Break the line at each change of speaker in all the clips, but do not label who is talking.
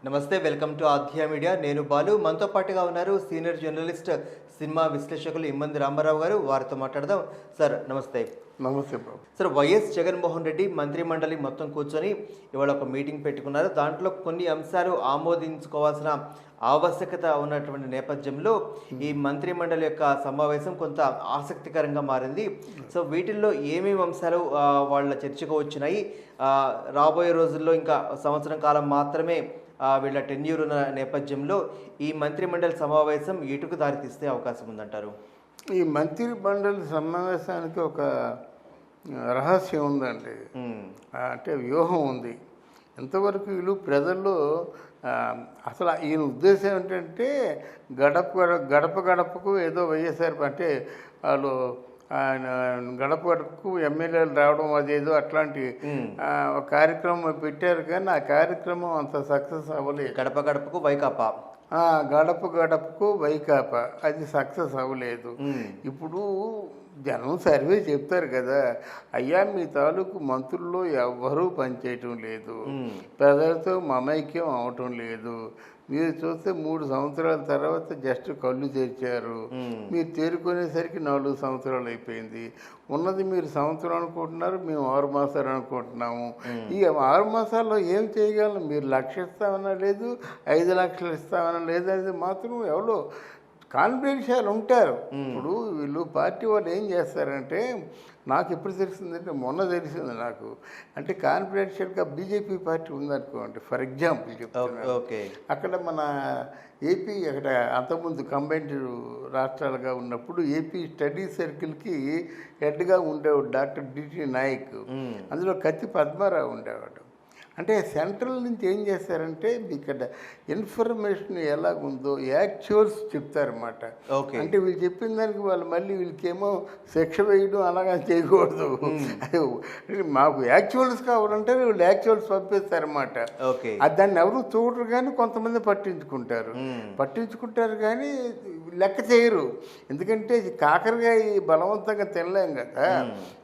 నమస్తే, welcome to ఆధ్య media. నేను బాలు. మనతో పాటుగా ఉన్నారు సీనియర్ జర్నలిస్ట్, సినిమా విశ్లేషకులు ఇమ్మంది రామారావు గారు. వారితో మాట్లాడదాం. సార్ నమస్తే.
నమస్తే బాబు.
సార్, వైఎస్ జగన్మోహన్ రెడ్డి మంత్రిమండలి మొత్తం కూర్చొని ఇవాళ ఒక మీటింగ్ పెట్టుకున్నారు. దాంట్లో కొన్ని అంశాలు ఆమోదించుకోవాల్సిన ఆవశ్యకత ఉన్నటువంటి నేపథ్యంలో ఈ మంత్రిమండలి యొక్క సమావేశం కొంత ఆసక్తికరంగా మారింది. సో వీటిల్లో ఏమేమి అంశాలు వాళ్ళ చర్చకు వచ్చినాయి, రాబోయే రోజుల్లో ఇంకా సంవత్సరం కాలం మాత్రమే వీళ్ళ టెన్యూర్ ఉన్న నేపథ్యంలో ఈ మంత్రిమండలి సమావేశం ఎటుకు దారితీస్తే అవకాశం ఉందంటారు?
ఈ మంత్రి మండలి సమావేశానికి ఒక రహస్యం ఉందండి. అంటే వ్యూహం ఉంది. ఎంతవరకు వీళ్ళు ప్రజల్లో అసలు ఈయన ఉద్దేశం ఏంటంటే గడప గడపకు ఏదో వైఎస్ఆర్ అంటే వాళ్ళు ఆయన గడప గడపకు ఎమ్మెల్యేలు రావడం అదేదో అట్లాంటి ఒక కార్యక్రమం పెట్టారు, కానీ ఆ కార్యక్రమం అంత సక్సెస్ అవ్వలేదు.
గడప గడపకు వైకాపా,
గడప గడపకు వైకాపా అది సక్సెస్ అవ్వలేదు. ఇప్పుడు జనం సర్వే చెప్తారు కదా, అయ్యా మీ తాలూకు మంత్రుల్లో ఎవ్వరూ పనిచేయటం లేదు, ప్రజలతో మమైక్యం అవటం లేదు. మీరు చూస్తే 3 సంవత్సరాల తర్వాత జస్ట్ కళ్ళు తెరిచారు. మీరు తేరుకునేసరికి 4 సంవత్సరాలు అయిపోయింది. ఉన్నది మీరు సంవత్సరం అనుకుంటున్నారు, మేము 6 మాసాలు అనుకుంటున్నాము. ఈ 6 మాసాల్లో ఏం చేయగలం? మీరు 1,00,000 ఇస్తామన్నా లేదు, 5 లక్షలు ఇస్తామన్నా లేదు అనేది మాత్రం ఎవరో కాన్ఫిడెన్షియల్ ఉంటారు. ఇప్పుడు వీళ్ళు పార్టీ వాళ్ళు ఏం చేస్తారంటే, నాకు ఎప్పుడు తెలిసిందంటే మొన్న తెలిసింది నాకు, అంటే కాన్ఫిడెన్షియల్గా బీజేపీ పార్టీ ఉందనుకోండి, ఫర్ ఎగ్జాంపుల్ చెప్తున్నాను. అక్కడ మన ఏపీ అక్కడ అంతకుముందు కంబైన్డ్ రాష్ట్రాలుగా ఉన్నప్పుడు ఏపీ స్టడీ సర్కిల్కి హెడ్గా ఉండేవాడు డాక్టర్ డిటి నాయక్, అందులో కత్తి పద్మారావు ఉండేవాడు. అంటే సెంట్రల్ నుంచి ఏం చేస్తారంటే ఇక్కడ ఇన్ఫర్మేషన్ ఎలాగుందో యాక్చువల్స్ చెప్తారన్నమాట. అంటే వీళ్ళు చెప్పిన దానికి వాళ్ళు మళ్ళీ వీళ్ళకేమో శిక్ష వేయడం అలాగా చేయకూడదు. మాకు యాక్చువల్స్ కావాలంటే వీళ్ళు యాక్చువల్స్ పంపిస్తారన్నమాట. దాన్ని ఎవరు చూడరు, కానీ కొంతమంది పట్టించుకుంటారు కానీ లెక్క చేయరు. ఎందుకంటే కాకరకాయ బలవంతంగా తినలేం కదా,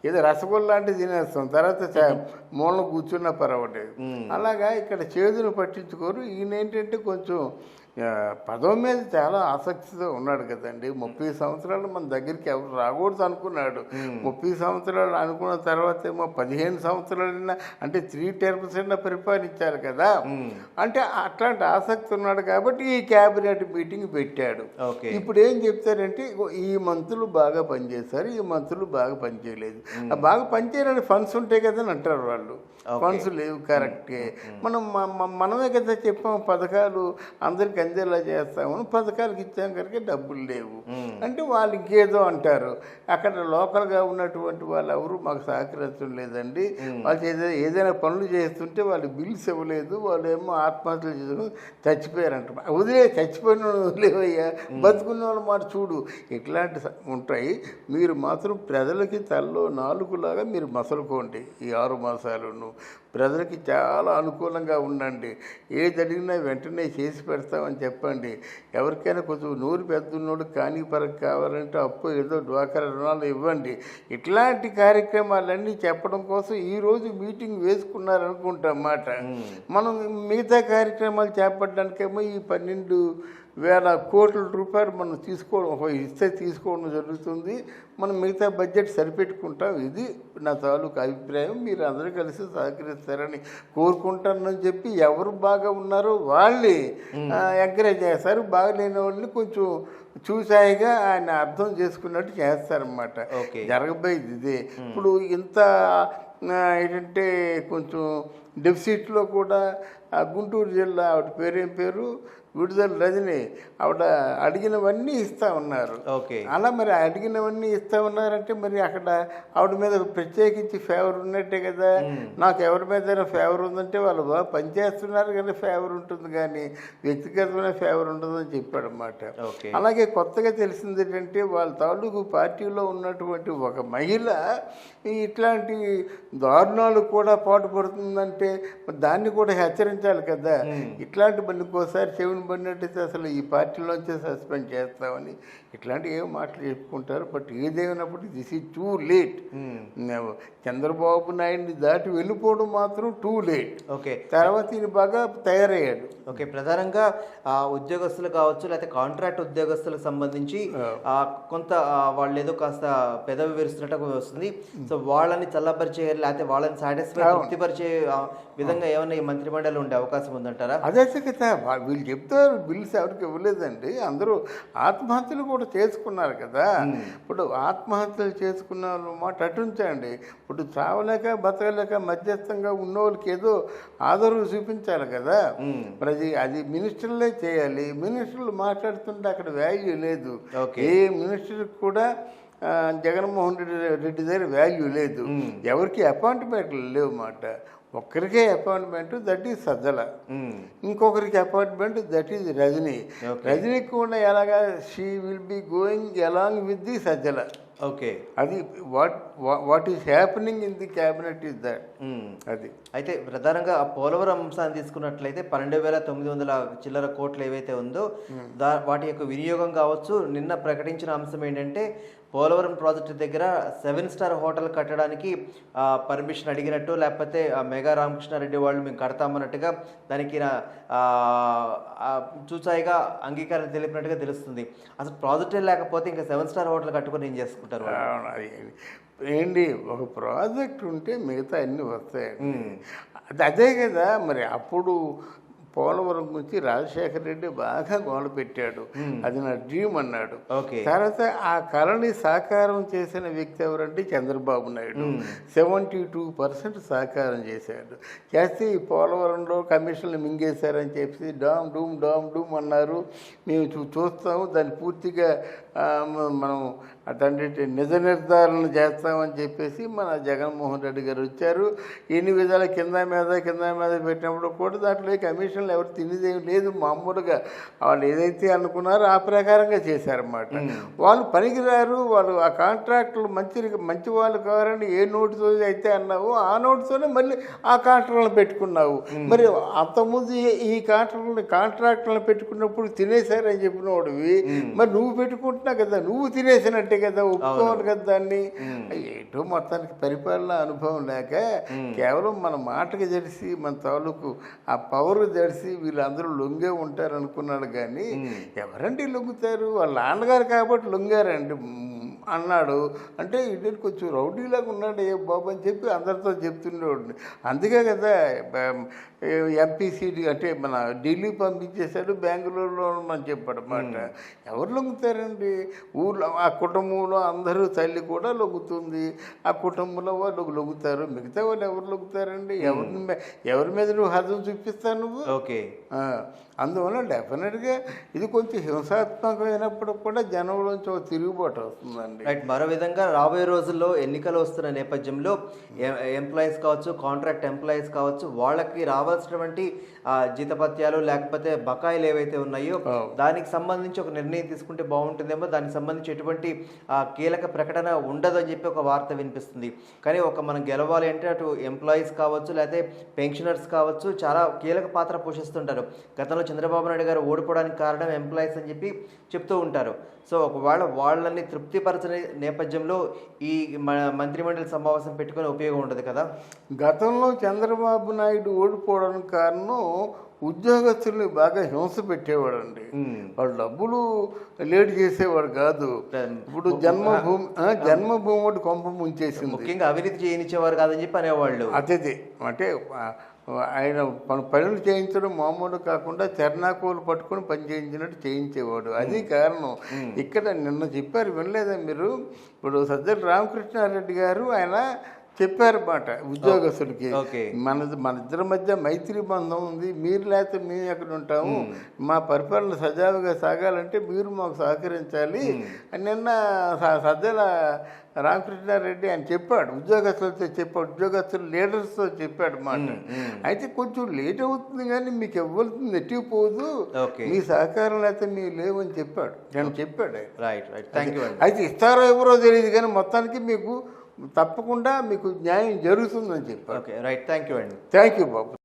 ఏదో రసగుల్లా లాంటివి తినేస్తాం, తర్వాత మూలం కూర్చున్నా పర్వాలేదు. అలాగా ఇక్కడ చేదును పట్టించుకోరు. ఈయన ఏంటంటే కొంచెం పదవి మీద చాలా ఆసక్తితో ఉన్నాడు కదండి. 30 సంవత్సరాలు మన దగ్గరికి ఎవరు రాకూడదు అనుకున్నాడు. 30 సంవత్సరాలు అనుకున్న తర్వాత ఏమో 15 సంవత్సరాలైనా అంటే 3 టర్మ్స్ అయినా పరిపాలించారు కదా. అంటే అట్లాంటి ఆసక్తి ఉన్నాడు కాబట్టి ఈ క్యాబినెట్ మీటింగ్ పెట్టాడు. ఇప్పుడు ఏం చెప్తారంటే, ఈ మంత్రులు బాగా పనిచేశారు, ఈ మంత్రులు బాగా పనిచేయలేదు. బాగా పనిచేయాలని ఫండ్స్ ఉంటాయి కదా అని అంటారు వాళ్ళు. ఫండ్స్ లేవు, కరెక్టే. మనమే కదా చెప్పాము పథకాలు అందరికి అందేలా చేస్తామని, పథకాలకు ఇచ్చాం కనుక డబ్బులు లేవు అంటే వాళ్ళు ఇంకేదో అంటారు. అక్కడ లోకల్గా ఉన్నటువంటి వాళ్ళు ఎవరు మాకు సహకరించడం లేదండి, వాళ్ళు ఏదైనా పనులు చేస్తుంటే వాళ్ళు బిల్స్ ఇవ్వలేదు, వాళ్ళు ఏమో ఆత్మహత్యలు చేసుకుని చచ్చిపోయారంట. చచ్చిపోయిన వాళ్ళు వదిలేవయ్యా, బతుకున్న వాళ్ళు మాట చూడు. ఇట్లాంటి ఉంటాయి. మీరు మాత్రం ప్రజలకి తల్లో నాలుగులాగా మీరు మసలుకోండి. ఈ 6 మాసాలను ప్రజలకి చాలా అనుకూలంగా ఉండండి. ఏది అడిగినా వెంటనే చేసి పెడతామని చెప్పండి. ఎవరికైనా కొంచెం నూరు పెద్దన్నోడు కానీ పరకు కావాలంటే అప్పు ఏదో డ్వాక్రా రుణాలు ఇవ్వండి. ఇట్లాంటి కార్యక్రమాలన్నీ చెప్పడం కోసం ఈరోజు మీటింగ్ వేసుకున్నారనుకుంటాం మాట. మనం మిగతా కార్యక్రమాలు చేపట్టడానికేమో ఈ 12,000 కోట్ల రూపాయలు మనం తీసుకోవడం జరుగుతుంది. మనం మిగతా బడ్జెట్ సరిపెట్టుకుంటాం. ఇది నా తాలూకు అభిప్రాయం. మీరు అందరూ కలిసి సహకరిస్తారని కోరుకుంటానని చెప్పి ఎవరు బాగా ఉన్నారో వాళ్ళే ఎంకరేజ్ చేస్తారు. బాగలేని వాళ్ళని కొంచెం చూసాయిగా ఆయన అర్థం చేసుకున్నట్టు చేస్తారన్నమాట. జరగబోయేది ఇదే. ఇప్పుడు ఇంత ఏంటంటే కొంచెం డెఫిసిట్లో కూడా గుంటూరు జిల్లా ఆవిడ పేరేం పేరు విడుదల రజని, ఆవిడ అడిగినవన్నీ ఇస్తా ఉన్నారు. అలా మరి అడిగినవన్నీ ఇస్తా ఉన్నారంటే మరి అక్కడ ఆవిడ మీద ప్రత్యేకించి ఫేవర్ ఉన్నట్టే కదా. నాకు ఎవరి మీద ఫేవర్ ఉందంటే వాళ్ళు బాగా పనిచేస్తున్నారు కానీ ఫేవర్ ఉంటుంది, కానీ వ్యక్తిగతమైన ఫేవర్ ఉండదని చెప్పాడన్నమాట. అలాగే కొత్తగా తెలిసింది ఏంటంటే, వాళ్ళ తాలూకు పార్టీలో ఉన్నటువంటి ఒక మహిళ ఇట్లాంటి దారుణాలు కూడా పాటుపడుతుందంటే దాన్ని కూడా హెచ్చరించాలి కదా. ఇట్లాంటి మళ్ళీ ఇంకోసారి చెవిని కనబడినట్టయితే అసలు ఈ పార్టీలోంచే సస్పెండ్ చేస్తామని ఇట్లాంటి ఏం మాటలు చెప్పుకుంటారు. బట్ ఏదేమైనప్పటికీ this is too late. Chandrababu నాయుడిని దాటి వెళ్ళిపోవడం మాత్రం టూ లేట్.
ఓకే,
తర్వాత ఈయన బాగా తయారయ్యాడు.
ఓకే, ప్రధానంగా ఉద్యోగస్తులు కావచ్చు, లేకపోతే కాంట్రాక్ట్ ఉద్యోగస్తులకు సంబంధించి కొంత వాళ్ళు ఏదో కాస్త పెదవి విరుస్తున్నట్టు వస్తుంది. సో వాళ్ళని చల్లబరిచేయాలి, లేకపోతే వాళ్ళని సాటిస్ఫై తృప్తిపరిచే విధంగా ఏమైనా ఈ మంత్రిమండలి ఉండే అవకాశం ఉందంటారా?
అదే కదా వీళ్ళు చెప్తారు, బిల్స్ ఎవరికి ఇవ్వలేదండి. అందరూ ఆత్మహత్యలు కూడా చేసుకున్నారు కదా. ఇప్పుడు ఆత్మహత్యలు చేసుకున్న మాట అటుంచండి. ఇప్పుడు చావలేక బతకలేక మధ్యస్థంగా ఉన్న వాళ్ళకి ఏదో ఆదరవు చూపించాలి కదా. మరి అది మినిస్టర్లే చేయాలి. మినిస్టర్లు మాట్లాడుతుంటే అక్కడ వాల్యూ లేదు. ఏ మినిస్టర్కి కూడా జగన్మోహన్ రెడ్డి దగ్గర వాల్యూ లేదు. ఎవరికి అపాయింట్మెంట్లు లేవు మాట. ఒక్కరికే అపాయింట్మెంట్, దట్ ఈజ్ సజ్జల. ఇంకొకరికి అపాయింట్మెంట్, దట్ ఈజ్ రజనీ. రజనీకి కూడా ఎలాగా she will be going along with the Sajjala.
Okay,
అది what is happening in the cabinet is that. అది
అయితే ప్రధానంగా పోలవరం అంశాన్ని తీసుకున్నట్లయితే 12,900 చిల్లర కోట్లు ఏవైతే ఉందో వాటి యొక్క వినియోగం కావచ్చు. నిన్న ప్రకటించిన అంశం ఏంటంటే పోలవరం ప్రాజెక్టు దగ్గర 7 స్టార్ హోటల్ కట్టడానికి పర్మిషన్ అడిగినట్టు, లేకపోతే మెగా రామకృష్ణారెడ్డి వాళ్ళు మేము కడతామన్నట్టుగా దానికి చూసాయిగా అంగీకారం తెలిపినట్టుగా తెలుస్తుంది. అసలు ప్రాజెక్టే లేకపోతే ఇంకా 7 స్టార్ హోటల్ కట్టుకొని ఏం చేసుకుంటారు?
ఏంటి, ఒక ప్రాజెక్ట్ ఉంటే మిగతా అన్నీ వస్తాయండి. అదే కదా. మరి అప్పుడు పోలవరం గురించి రాజశేఖర రెడ్డి బాగా గోల పెట్టాడు. అది నా డ్రీమ్ అన్నాడు. తర్వాత ఆ కళని సాకారం చేసిన వ్యక్తి ఎవరంటే చంద్రబాబు నాయుడు. 72% సాకారం చేశాడు. చేస్తే ఈ పోలవరంలో కమిషన్లు మింగేశారని చెప్పి డామ్ డూమ్ అన్నారు. మేము చూస్తాము, దాన్ని పూర్తిగా మనం అటువంటి నిజ నిర్ధారణ చేస్తామని చెప్పేసి మన జగన్మోహన్ రెడ్డి గారు వచ్చారు. ఎన్ని విధాల కింద మీద పెట్టినప్పుడు కూడా దాంట్లో కమిషన్లు ఎవరు తినేదేమి లేదు. మామూలుగా వాళ్ళు ఏదైతే అనుకున్నారో ఆ ప్రకారంగా చేశారన్నమాట. వాళ్ళు పనికిరారు. వాళ్ళు ఆ కాంట్రాక్టులు మంచి వాళ్ళు కావాలని ఏ నోటుతో అయితే అన్నావు ఆ నోటుతోనే మళ్ళీ ఆ కాంట్రాక్టులను పెట్టుకున్నావు. మరి అంతకుముందు ఈ కాంట్రాక్టులను పెట్టుకున్నప్పుడు తినేశారని చెప్పిన వాడివి, మరి నువ్వు పెట్టుకుంటున్నావు కదా, నువ్వు తినేసినట్టే కదా, ఒప్పుకోవాలి కదా దాన్ని. ఏటో మొత్తానికి పరిపాలన అనుభవం లేక కేవలం మన మాటకి జడిసి మన తాలూకు ఆ పవర్ జడిసి వీళ్ళందరూ లొంగే ఉంటారు అనుకున్నాడు. కానీ ఎవరండి లొంగుతారు? వాళ్ళ నాన్నగారు కాబట్టి లొంగారండి అన్నాడు. అంటే ఇటు కొంచెం రౌడీలాగా ఉన్నాడు ఏ బాబు అని చెప్పి అందరితో చెప్తుండేవాడిని. అందుకే కదా ఎంపీ సీట్ అంటే మన ఢిల్లీ పంపించేశాడు, బెంగళూరులో అని చెప్పాడు మాట. ఎవరు లొంగుతారండి? ఊళ్ళో ఆ కుటుంబంలో అందరూ తల్లి కూడా లొంగుతుంది. ఆ కుటుంబంలో వాళ్ళు లొంగుతారు. మిగతా వాళ్ళు ఎవరు లొంగుతారండి? ఎవరి మీద నువ్వు హద్దును చూపిస్తావు నువ్వు?
ఓకే,
అందువల్ల డెఫినెట్గా ఇది కొంచెం హింసాత్మకమైనప్పుడు కూడా జనంలోంచి ఒక తిరుగుబాటు వస్తుందండి.
రైట్. మరో విధంగా రాబోయే రోజుల్లో ఎన్నికలు వస్తున్న నేపథ్యంలో ఎంప్లాయీస్ కావచ్చు, కాంట్రాక్ట్ ఎంప్లాయీస్ కావచ్చు, వాళ్ళకి రావాల్సినటువంటి జీతపత్యాలు లేకపోతే బకాయిలు ఏవైతే ఉన్నాయో దానికి సంబంధించి ఒక నిర్ణయం తీసుకుంటే బాగుంటుందేమో. దానికి సంబంధించి ఎటువంటి కీలక ప్రకటన ఉండదు అని చెప్పి ఒక వార్త వినిపిస్తుంది. కానీ మనం గెలవాలి అంటే అటు ఎంప్లాయీస్ కావచ్చు, లేకపోతే పెన్షనర్స్ కావచ్చు చాలా కీలక పాత్ర పోషిస్తుంటారు. గతంలో చంద్రబాబు నాయుడు గారు ఓడిపోవడానికి కారణం ఎంప్లాయీస్ అని చెప్పి చెప్తూ ఉంటారు. సో ఒకవేళ వాళ్ళని తృప్తిపరచని నేపథ్యంలో ఈ మంత్రిమండలి సమావేశం పెట్టుకునే ఉపయోగం ఉండదు కదా.
గతంలో చంద్రబాబు నాయుడు ఓడిపోవడానికి కారణం ఉద్యోగస్తుల్ని బాగా హింస పెట్టేవాడండి. వాళ్ళు డబ్బులు లేట్ చేసేవాడు కాదు. ఇప్పుడు జన్మభూమి ఒకటి కొంప ముంచేసింది.
ముఖ్యంగా అవినీతి చేయనిచ్చేవారు కాదని చెప్పి అనేవాళ్ళు.
అదే అంటే ఆయన పనులు చేయించడం మామూలు కాకుండా చర్నాకోలు పట్టుకొని పని చేయించినట్టు చేయించేవాడు. అది కారణం. ఇక్కడ నిన్న చెప్పారు, వినలేదా మీరు? ఇప్పుడు సజ్జల రామకృష్ణారెడ్డి గారు ఆయన చెప్పారన్నమాట ఉద్యోగస్తులకి, మన ఇద్దరి మధ్య మైత్రి బంధం ఉంది, మీరు లేకపోతే మేము ఎక్కడ ఉంటాము, మా పరిపాలన సజావుగా సాగాలంటే మీరు మాకు సహకరించాలి అని నిన్న సజ్జల రామకృష్ణారెడ్డి ఆయన చెప్పాడు. ఉద్యోగస్తులతో చెప్పాడు, ఉద్యోగస్తుల లీడర్స్తో చెప్పాడు మాట. అయితే కొంచెం లేట్ అవుతుంది కానీ మీకు ఇవ్వాల్సింది నెట్టిపోదు, మీ సహకారం లేకపోతే మీరు లేవని చెప్పాడు. నేను చెప్పాడు. అయితే ఇస్తారో ఎవరో తెలియదు కానీ మొత్తానికి మీకు తప్పకుండా మీకు న్యాయం జరుగుతుందని చెప్పారు.
Okay, right. థ్యాంక్ యూ అండి.
Thank you Babu.